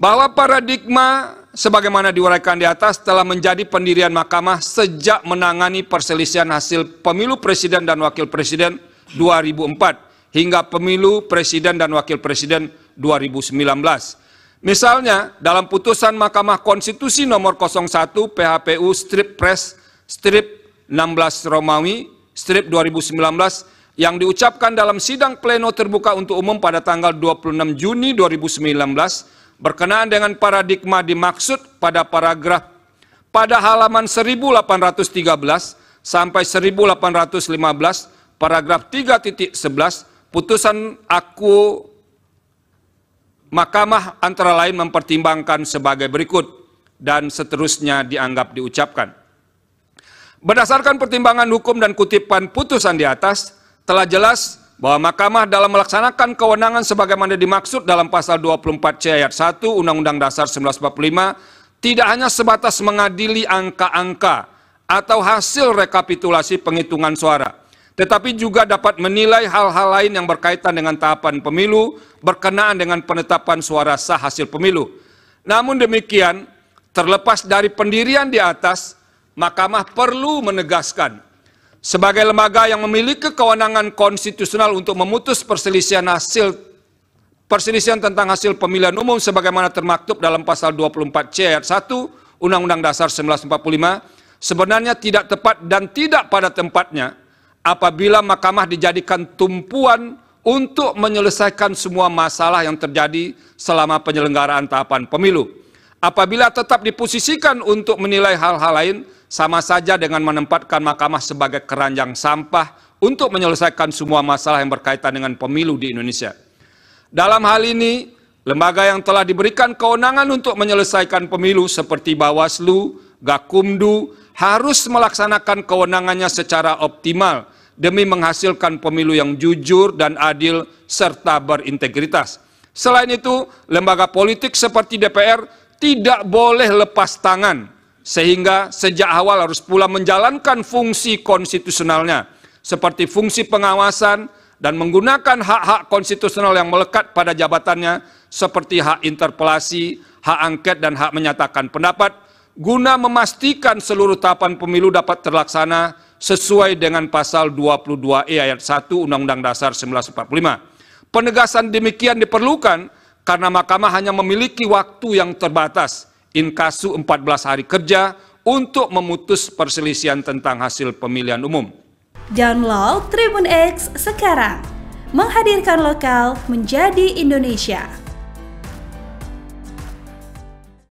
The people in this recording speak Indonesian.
bahwa paradigma sebagaimana diuraikan di atas telah menjadi pendirian mahkamah sejak menangani perselisihan hasil pemilu presiden dan wakil presiden 2004 hingga pemilu presiden dan wakil presiden 2019. Misalnya, dalam putusan Mahkamah Konstitusi nomor 01 PHPU strip pres strip 16 Romawi strip 2019 yang diucapkan dalam sidang pleno terbuka untuk umum pada tanggal 26 Juni 2019 berkenaan dengan paradigma dimaksud pada paragraf pada halaman 1813 sampai 1815 paragraf 3.11 putusan aku Mahkamah antara lain mempertimbangkan sebagai berikut dan seterusnya dianggap diucapkan. Berdasarkan pertimbangan hukum dan kutipan putusan di atas, telah jelas bahwa Mahkamah dalam melaksanakan kewenangan sebagaimana dimaksud dalam pasal 24C ayat 1 Undang-Undang Dasar 1945 tidak hanya sebatas mengadili angka-angka atau hasil rekapitulasi penghitungan suara, tetapi juga dapat menilai hal-hal lain yang berkaitan dengan tahapan pemilu berkenaan dengan penetapan suara sah hasil pemilu. Namun demikian, terlepas dari pendirian di atas, Mahkamah perlu menegaskan sebagai lembaga yang memiliki kewenangan konstitusional untuk memutus perselisihan tentang hasil pemilihan umum sebagaimana termaktub dalam pasal 24C ayat 1 Undang-Undang Dasar 1945 sebenarnya tidak tepat dan tidak pada tempatnya apabila Mahkamah dijadikan tumpuan untuk menyelesaikan semua masalah yang terjadi selama penyelenggaraan tahapan pemilu. Apabila tetap diposisikan untuk menilai hal-hal lain, sama saja dengan menempatkan Mahkamah sebagai keranjang sampah untuk menyelesaikan semua masalah yang berkaitan dengan pemilu di Indonesia. Dalam hal ini, lembaga yang telah diberikan kewenangan untuk menyelesaikan pemilu seperti Bawaslu, Gakumdu, harus melaksanakan kewenangannya secara optimal demi menghasilkan pemilu yang jujur dan adil serta berintegritas. Selain itu, lembaga politik seperti DPR tidak boleh lepas tangan, sehingga sejak awal harus pula menjalankan fungsi konstitusionalnya, seperti fungsi pengawasan dan menggunakan hak-hak konstitusional yang melekat pada jabatannya, seperti hak interpelasi, hak angket, dan hak menyatakan pendapat, guna memastikan seluruh tahapan pemilu dapat terlaksana sesuai dengan pasal 22E ayat 1 Undang-Undang Dasar 1945. Penegasan demikian diperlukan karena Mahkamah hanya memiliki waktu yang terbatas, in casu 14 hari kerja, untuk memutus perselisihan tentang hasil pemilihan umum. Download Tribun X sekarang, menghadirkan lokal menjadi Indonesia.